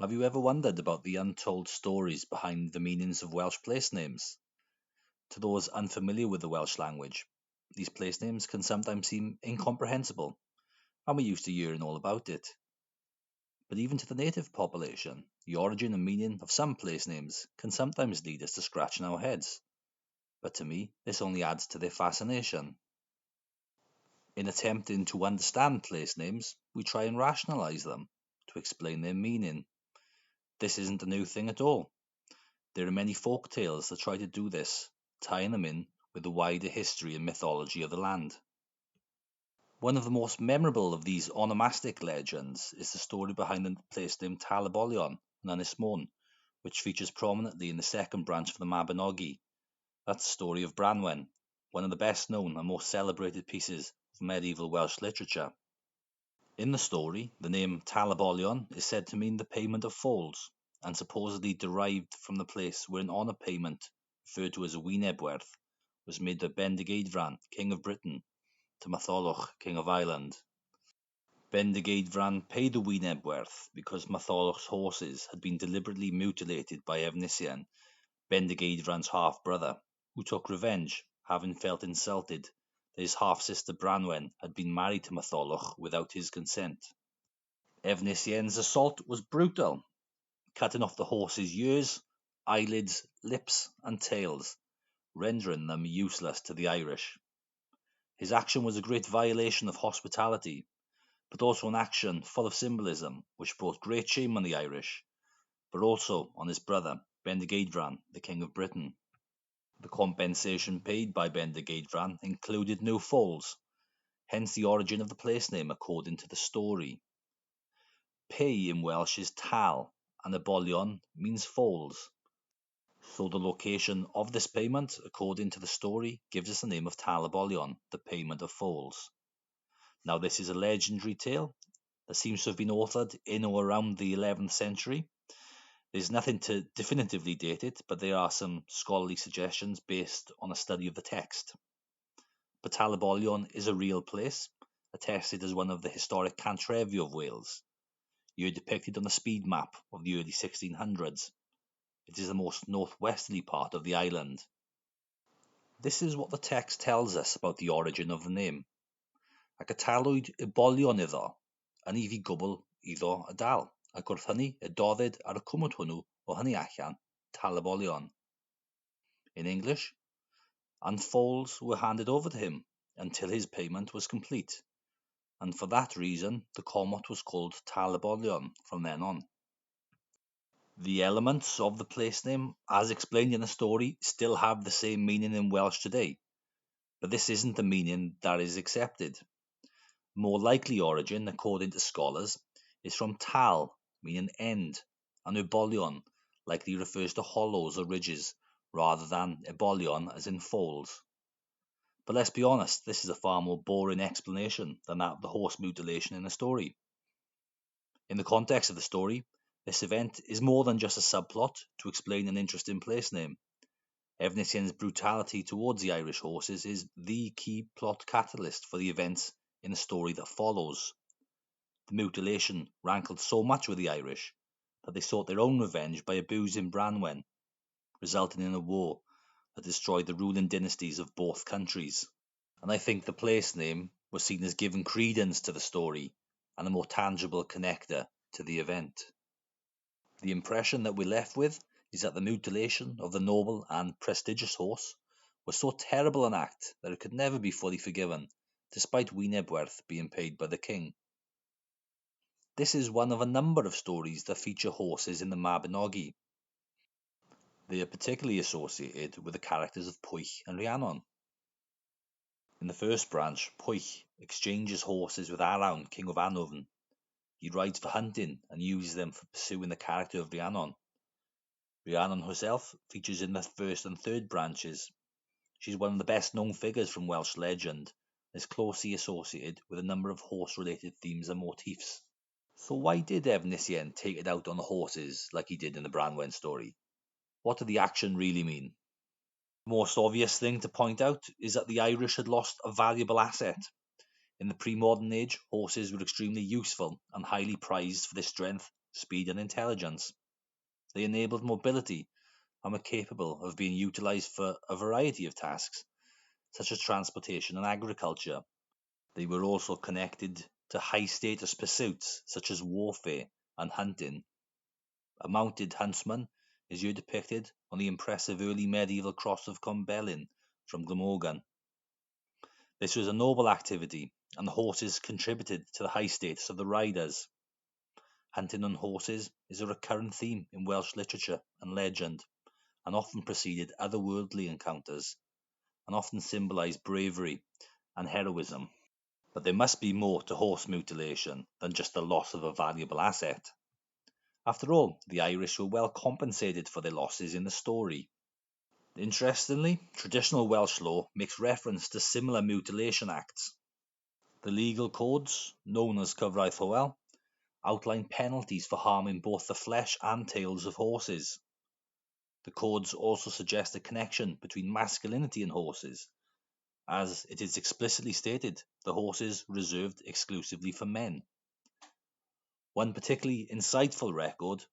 Have you ever wondered about the untold stories behind the meanings of Welsh place names? To those unfamiliar with the Welsh language, these place names can sometimes seem incomprehensible, and we're used to hearing all about it. But even to the native population, the origin and meaning of some place names can sometimes lead us to scratching our heads. But to me, this only adds to their fascination. In attempting to understand place names, we try and rationalize them to explain their meaning. This isn't a new thing at all. There are many folk tales that try to do this, tying them in with the wider history and mythology of the land. One of the most memorable of these onomastic legends is the story behind the place named Talibolon in Ynys Môn, which features prominently in the second branch of the Mabinogi. That's the story of Branwen, one of the best known and most celebrated pieces of medieval Welsh literature. In the story, the name Talibolon is said to mean the payment of foals, and supposedly derived from the place where an honour payment, referred to as a wynebwerth, was made by Bendigeidfran, King of Britain, to Matholwch, King of Ireland. Bendigeidfran paid the wynebwerth because Matholwch's horses had been deliberately mutilated by Efnisien, Bendigeidfran's half-brother, who took revenge, having felt insulted that his half-sister Branwen had been married to Matholwch without his consent. Efnisien's assault was brutal, cutting off the horse's ears, eyelids, lips, and tails, rendering them useless to the Irish. His action was a great violation of hospitality, but also an action full of symbolism, which brought great shame on the Irish, but also on his brother, Bendigeidfran, the King of Britain. The compensation paid by Bendigeidfran included no foals, hence the origin of the place name according to the story. Pay in Welsh is tal, and abolion means foals. So the location of this payment, according to the story, gives us the name of Talibolon, the payment of foals. Now this is a legendary tale that seems to have been authored in or around the 11th century. There's nothing to definitively date it, but there are some scholarly suggestions based on a study of the text. But Talibolon is a real place, attested as one of the historic cantrefi of Wales. You're depicted on a speed map of the early 1600s. It is the most northwesterly part of the island. This is what the text tells us about the origin of the name. Ac y talwyd y bolion iddo, yn I fi gwbl iddo y dal, ac wrth hynny y dodded ar y cwmwd hwnnw o hynny allan, Talibolion. In English, and foals were handed over to him until his payment was complete, and for that reason the comot was called Talibolon from then on. The elements of the place name, as explained in the story, still have the same meaning in Welsh today, but this isn't the meaning that is accepted. More likely origin, according to scholars, is from tal, meaning end, and ubolion likely refers to hollows or ridges, rather than ebolion as in foals. But let's be honest, this is a far more boring explanation than that of the horse mutilation in the story. In the context of the story, this event is more than just a subplot to explain an interesting place name. Efnisien's brutality towards the Irish horses is the key plot catalyst for the events in the story that follows. The mutilation rankled so much with the Irish that they sought their own revenge by abusing Branwen, resulting in a war that destroyed the ruling dynasties of both countries. And I think the place name was seen as giving credence to the story and a more tangible connector to the event. The impression that we're left with is that the mutilation of the noble and prestigious horse was so terrible an act that it could never be fully forgiven, despite wynebwerth being paid by the king. This is one of a number of stories that feature horses in the Mabinogi. They are particularly associated with the characters of Pwyll and Rianon. In the first branch, Pwyll exchanges horses with Arawn, king of Anwfn. He rides for hunting and uses them for pursuing the character of Rianon. Rianon herself features in the first and third branches. She's one of the best known figures from Welsh legend and is closely associated with a number of horse-related themes and motifs. So why did Efnisien take it out on the horses like he did in the Branwen story? What did the action really mean? The most obvious thing to point out is that the Irish had lost a valuable asset. In the pre-modern age, horses were extremely useful and highly prized for their strength, speed, and intelligence. They enabled mobility and were capable of being utilized for a variety of tasks, such as transportation and agriculture. They were also connected to high-status pursuits, such as warfare and hunting. A mounted huntsman is here depicted on the impressive early medieval cross of Cumbelin from Glamorgan. This was a noble activity, and the horses contributed to the high status of the riders. Hunting on horses is a recurrent theme in Welsh literature and legend, and often preceded otherworldly encounters, and often symbolised bravery and heroism. But there must be more to horse mutilation than just the loss of a valuable asset. After all, the Irish were well compensated for their losses in the story. Interestingly, traditional Welsh law makes reference to similar mutilation acts. The legal codes, known as Cyfraith Hywel, outline penalties for harming both the flesh and tails of horses. The codes also suggest a connection between masculinity and horses, as it is explicitly stated the horses reserved exclusively for men. One particularly insightful record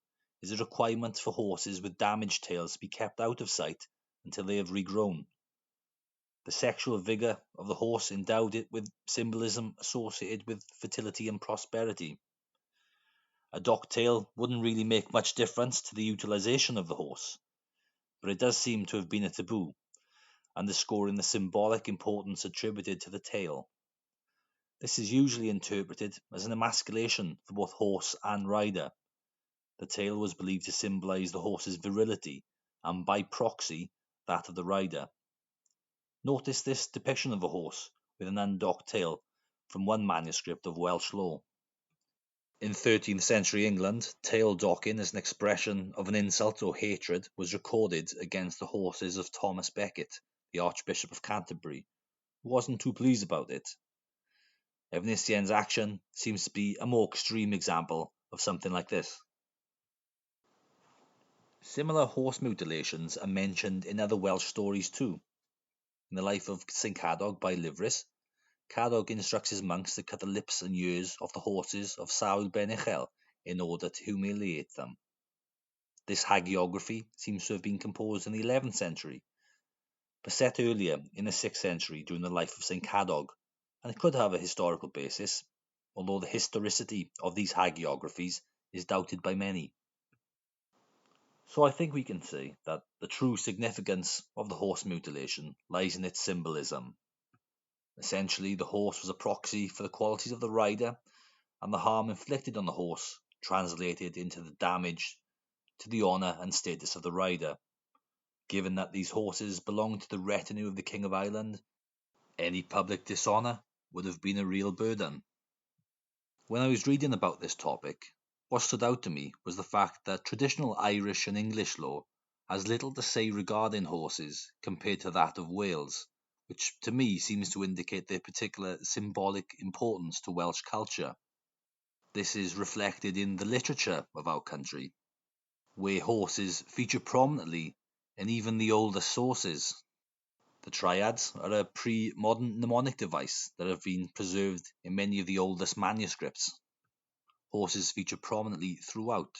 is a requirement for horses with damaged tails to be kept out of sight until they have regrown. The sexual vigour of the horse endowed it with symbolism associated with fertility and prosperity. A docked tail wouldn't really make much difference to the utilisation of the horse, but it does seem to have been a taboo, underscoring the symbolic importance attributed to the tail. This is usually interpreted as an emasculation for both horse and rider. The tail was believed to symbolise the horse's virility, and by proxy, that of the rider. Notice this depiction of a horse with an undocked tail from one manuscript of Welsh law. In 13th century England, tail docking as an expression of an insult or hatred was recorded against the horses of Thomas Becket, the Archbishop of Canterbury, who wasn't too pleased about it. Efnisien action seems to be a more extreme example of something like this. Similar horse mutilations are mentioned in other Welsh stories too. In the life of St Cadog by Livris, Cadog instructs his monks to cut the lips and ears off the horses of Sawl ben Uchel in order to humiliate them. This hagiography seems to have been composed in the 11th century, but set earlier in the 6th century during the life of St Cadog, and it could have a historical basis, although the historicity of these hagiographies is doubted by many. So I think we can say that the true significance of the horse mutilation lies in its symbolism. Essentially, the horse was a proxy for the qualities of the rider, and the harm inflicted on the horse translated into the damage to the honour and status of the rider. Given that these horses belonged to the retinue of the King of Ireland, any public dishonour would have been a real burden. When I was reading about this topic, what stood out to me was the fact that traditional Irish and English law has little to say regarding horses compared to that of Wales, which to me seems to indicate their particular symbolic importance to Welsh culture. This is reflected in the literature of our country, where horses feature prominently in even the oldest sources. The triads are a pre-modern mnemonic device that have been preserved in many of the oldest manuscripts. Horses feature prominently throughout,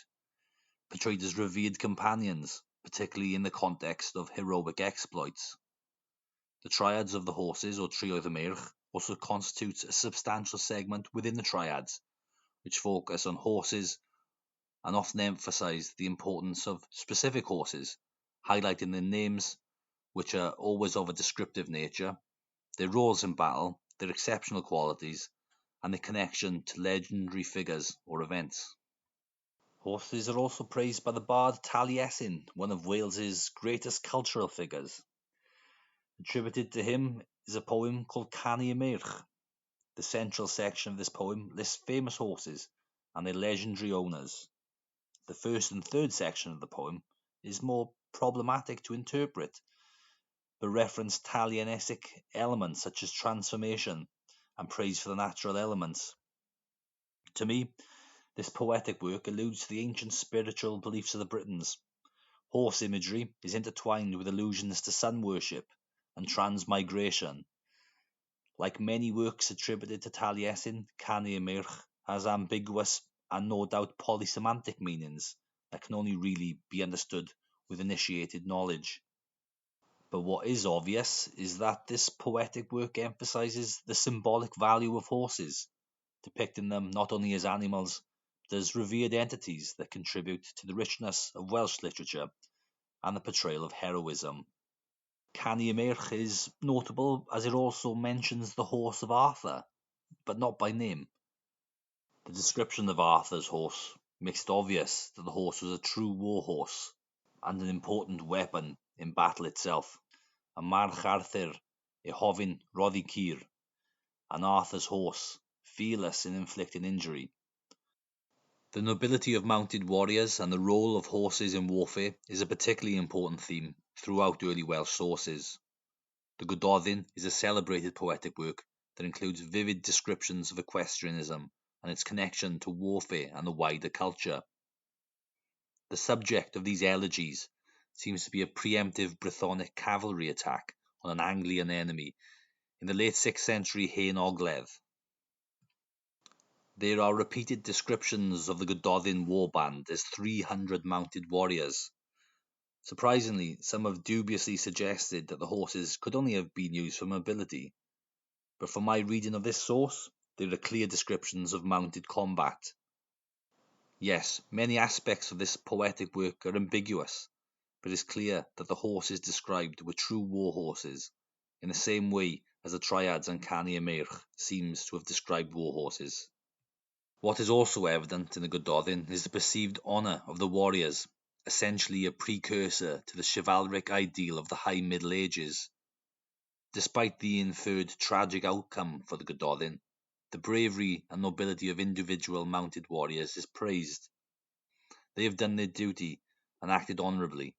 portrayed as revered companions, particularly in the context of heroic exploits. The triads of the horses, or Trioedd y Meirch, also constitutes a substantial segment within the triads, which focus on horses and often emphasize the importance of specific horses, highlighting their names, which are always of a descriptive nature, their roles in battle, their exceptional qualities, and their connection to legendary figures or events. Horses are also praised by the bard Taliesin, one of Wales's greatest cultural figures. Attributed to him is a poem called Canu y Meirch. The central section of this poem lists famous horses and their legendary owners. The first and third section of the poem is more problematic to interpret, but reference Taliesinnic elements such as transformation and praise for the natural elements. To me, this poetic work alludes to the ancient spiritual beliefs of the Britons. Horse imagery is intertwined with allusions to sun worship and transmigration. Like many works attributed to Taliesin, Canu y Meirch has ambiguous and no doubt polysemantic meanings that can only really be understood with initiated knowledge. But what is obvious is that this poetic work emphasizes the symbolic value of horses, depicting them not only as animals, but as revered entities that contribute to the richness of Welsh literature and the portrayal of heroism. Canu Meirch is notable as it also mentions the horse of Arthur, but not by name. The description of Arthur's horse makes it obvious that the horse was a true war horse and an important weapon in battle itself. A March Arthur, a Hovin Roddy Cyr, an Arthur's horse, fearless in inflicting injury. The nobility of mounted warriors and the role of horses in warfare is a particularly important theme throughout early Welsh sources. The Gododdin is a celebrated poetic work that includes vivid descriptions of equestrianism and its connection to warfare and the wider culture. The subject of these elegies seems to be a preemptive Brythonic cavalry attack on an Anglian enemy in the late 6th century Hen Ogledd. There are repeated descriptions of the Gododdin warband as 300 mounted warriors. Surprisingly, some have dubiously suggested that the horses could only have been used for mobility. But from my reading of this source, there are clear descriptions of mounted combat. Yes, many aspects of this poetic work are ambiguous, but it is clear that the horses described were true war horses, in the same way as the triads and Canu Meirch seems to have described war horses. What is also evident in the Gododdin is the perceived honour of the warriors, essentially a precursor to the chivalric ideal of the High Middle Ages. Despite the inferred tragic outcome for the Gododdin, the bravery and nobility of individual mounted warriors is praised. They have done their duty and acted honourably.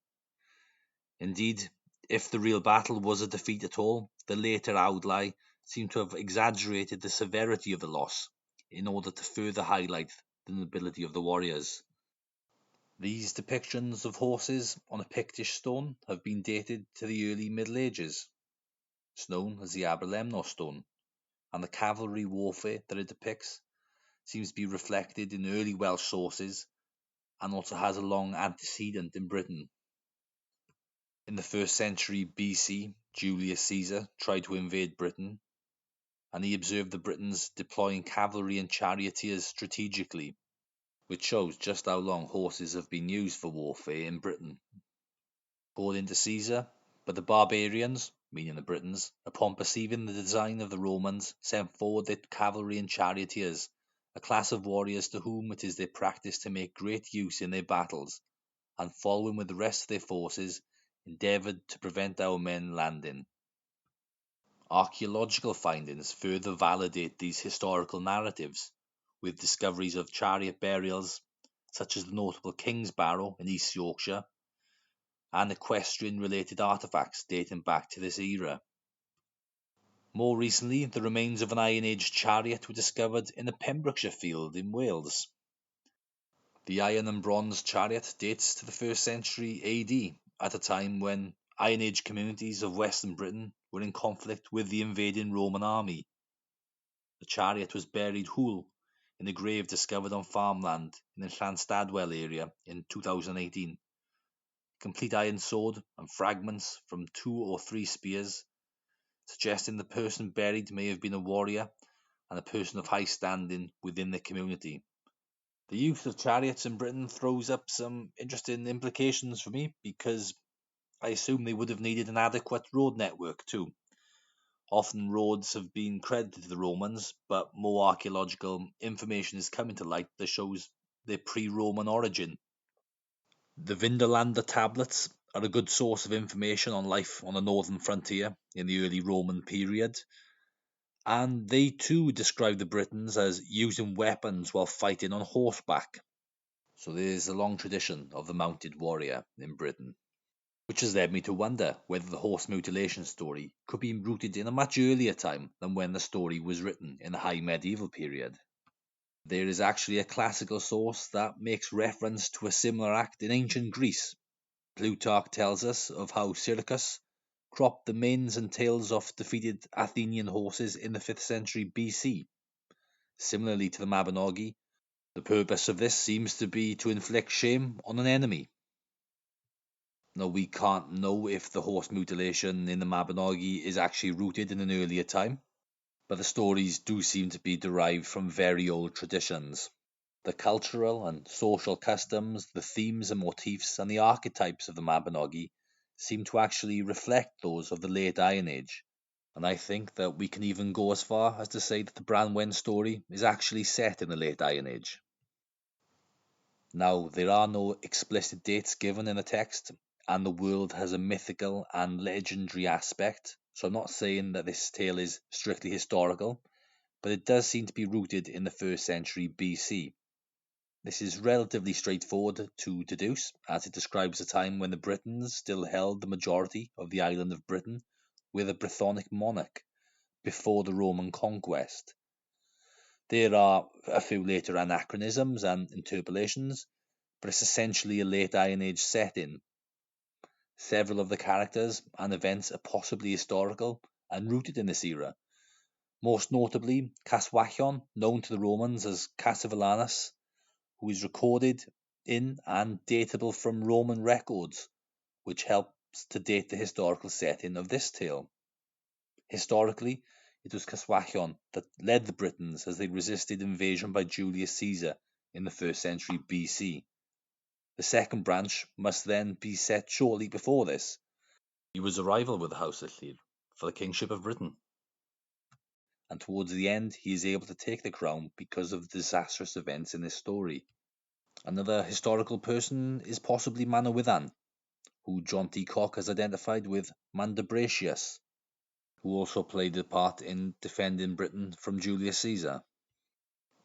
Indeed, if the real battle was a defeat at all, the later Audlai seem to have exaggerated the severity of the loss in order to further highlight the nobility of the warriors. These depictions of horses on a Pictish stone have been dated to the early Middle Ages. It's known as the Aberlemno stone, and the cavalry warfare that it depicts seems to be reflected in early Welsh sources and also has a long antecedent in Britain. In the 1st century BC, Julius Caesar tried to invade Britain, and he observed the Britons deploying cavalry and charioteers strategically, which shows just how long horses have been used for warfare in Britain. According to Caesar, but the barbarians, meaning the Britons, upon perceiving the design of the Romans, sent forward their cavalry and charioteers, a class of warriors to whom it is their practice to make great use in their battles, and following with the rest of their forces, endeavoured to prevent our men landing. Archaeological findings further validate these historical narratives, with discoveries of chariot burials, such as the notable King's Barrow in East Yorkshire, and equestrian-related artefacts dating back to this era. More recently, the remains of an Iron Age chariot were discovered in a Pembrokeshire field in Wales. The iron and bronze chariot dates to the 1st century AD, at a time when Iron Age communities of Western Britain were in conflict with the invading Roman army. The chariot was buried whole in a grave discovered on farmland in the Llanstadwell area in 2018. Complete iron sword and fragments from 2 or 3 spears, suggesting the person buried may have been a warrior and a person of high standing within the community. The use of chariots in Britain throws up some interesting implications for me, because I assume they would have needed an adequate road network too. Often roads have been credited to the Romans, but more archaeological information is coming to light that shows their pre-Roman origin. The Vindolanda tablets are a good source of information on life on the northern frontier in the early Roman period, and they too describe the Britons as using weapons while fighting on horseback. So there is a long tradition of the mounted warrior in Britain, which has led me to wonder whether the horse mutilation story could be rooted in a much earlier time than when the story was written in the high medieval period. There is actually a classical source that makes reference to a similar act in ancient Greece. Plutarch tells us of how Circus cropped the manes and tails off defeated Athenian horses in the 5th century BC. Similarly to the Mabinogi, The purpose of this seems to be to inflict shame on an enemy. Now, we can't know if the horse mutilation in the Mabinogi is actually rooted in an earlier time, but the stories do seem to be derived from very old traditions. The cultural and social customs, the themes and motifs, and the archetypes of the Mabinogi seem to actually reflect those of the late Iron Age, and I think that we can even go as far as to say that the Branwen story is actually set in the late Iron Age. Now, there are no explicit dates given in the text, and the world has a mythical and legendary aspect, so I'm not saying that this tale is strictly historical, but it does seem to be rooted in the 1st century BC. This is relatively straightforward to deduce, as it describes a time when the Britons still held the majority of the island of Britain with a Brythonic monarch before the Roman conquest. There are a few later anachronisms and interpolations, but it's essentially a late Iron Age setting. Several of the characters and events are possibly historical and rooted in this era. Most notably, Caswallon, known to the Romans as Cassivellaunus, who is recorded in and datable from Roman records, which helps to date the historical setting of this tale. Historically, it was Caswallon that led the Britons as they resisted invasion by Julius Caesar in the 1st century BC. The second branch must then be set shortly before this. He was a rival with the House of Llyr for the kingship of Britain, and towards the end he is able to take the crown because of the disastrous events in this story. Another historical person is possibly Manawydan, who John T. Cock has identified with Mandubratius, who also played a part in defending Britain from Julius Caesar.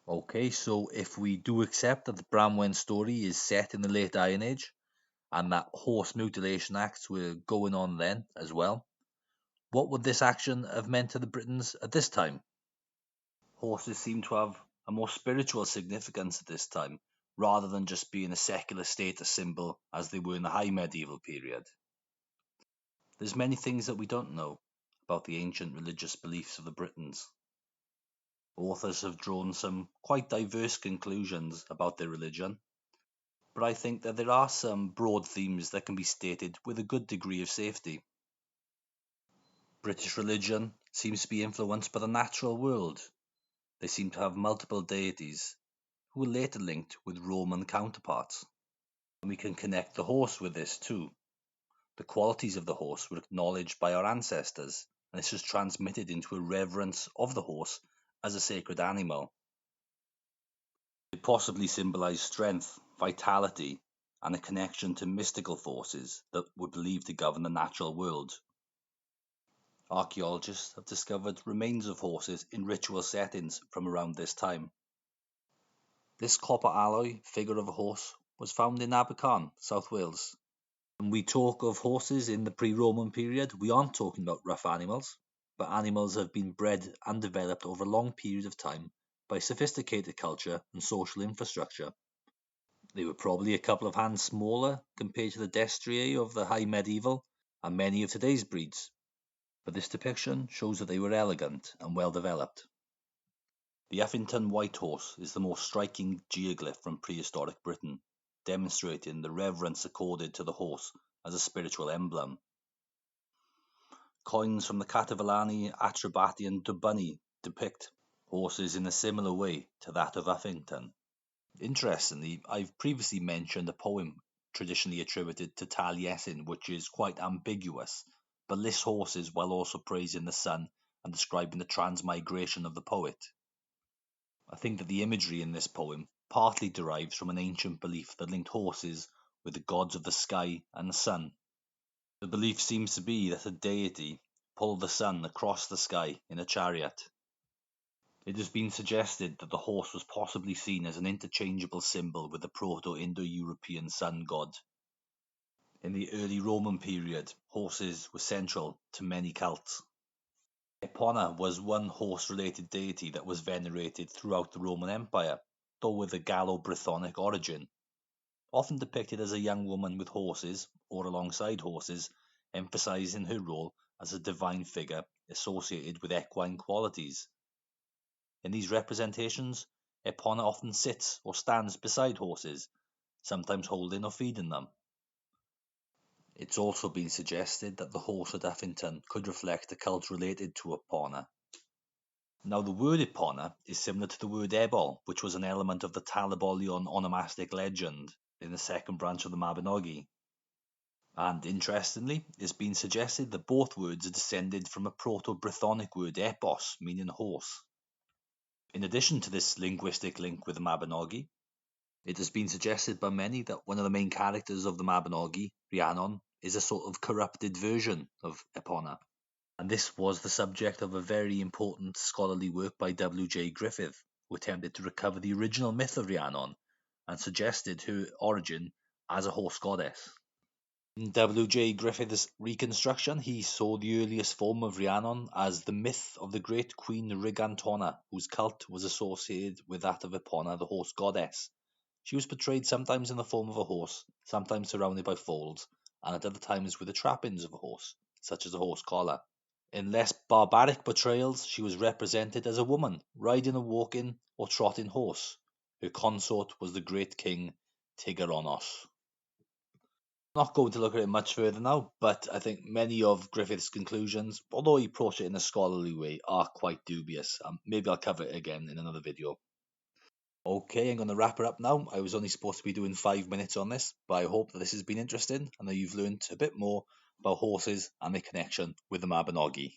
Okay, so if we do accept that the Branwen story is set in the late Iron Age, and that horse mutilation acts were going on then as well, what would this action have meant to the Britons at this time? Horses seem to have a more spiritual significance at this time, rather than just being a secular status symbol as they were in the high medieval period. There's many things that we don't know about the ancient religious beliefs of the Britons. Authors have drawn some quite diverse conclusions about their religion, but I think that there are some broad themes that can be stated with a good degree of safety. British religion seems to be influenced by the natural world. They seem to have multiple deities, who were later linked with Roman counterparts. And we can connect the horse with this too. The qualities of the horse were acknowledged by our ancestors, and this was transmitted into a reverence of the horse as a sacred animal. It possibly symbolized strength, vitality, and a connection to mystical forces that were believed to govern the natural world. Archaeologists have discovered remains of horses in ritual settings from around this time. This copper alloy figure of a horse was found in Abercarn, South Wales. When we talk of horses in the pre-Roman period, we aren't talking about rough animals, but animals have been bred and developed over a long period of time by sophisticated culture and social infrastructure. They were probably a couple of hands smaller compared to the destrier of the high medieval and many of today's breeds, but this depiction shows that they were elegant and well developed. The Uffington White Horse is the most striking geoglyph from prehistoric Britain, demonstrating the reverence accorded to the horse as a spiritual emblem. Coins from the Cativellani, Atrebati and Dubunni depict horses in a similar way to that of Uffington. Interestingly, I've previously mentioned a poem traditionally attributed to Taliesin, which is quite ambiguous, but lists horses while also praising the sun and describing the transmigration of the poet. I think that the imagery in this poem partly derives from an ancient belief that linked horses with the gods of the sky and the sun. The belief seems to be that a deity pulled the sun across the sky in a chariot. It has been suggested that the horse was possibly seen as an interchangeable symbol with the Proto-Indo-European sun god. In the early Roman period, horses were central to many cults. Epona was one horse-related deity that was venerated throughout the Roman Empire, though with a Gallo-Brythonic origin. Often depicted as a young woman with horses, or alongside horses, emphasizing her role as a divine figure associated with equine qualities. In these representations, Epona often sits or stands beside horses, sometimes holding or feeding them. It's also been suggested that the horse at Uffington could reflect a cult related to Epona. Now, the word Epona is similar to the word Ebol, which was an element of the Talibolon onomastic legend in the second branch of the Mabinogi. And interestingly, it's been suggested that both words are descended from a Proto-Brythonic word epos, meaning horse. In addition to this linguistic link with the Mabinogi, it has been suggested by many that one of the main characters of the Mabinogi, Rianon, is a sort of corrupted version of Epona. And this was the subject of a very important scholarly work by W.J. Griffith, who attempted to recover the original myth of Rianon and suggested her origin as a horse goddess. In W.J. Griffith's reconstruction, he saw the earliest form of Rianon as the myth of the great queen Rigantona, whose cult was associated with that of Epona, the horse goddess. She was portrayed sometimes in the form of a horse, sometimes surrounded by foals, and at other times with the trappings of a horse, such as a horse collar. In less barbaric portrayals, she was represented as a woman, riding a walking or trotting horse. Her consort was the great king Tigeronos. Not going to look at it much further now, but I think many of Griffith's conclusions, although he approached it in a scholarly way, are quite dubious. Maybe I'll cover it again in another video. Okay, I'm going to wrap it up now. I was only supposed to be doing 5 minutes on this, but I hope that this has been interesting and that you've learned a bit more about horses and their connection with the Mabinogi.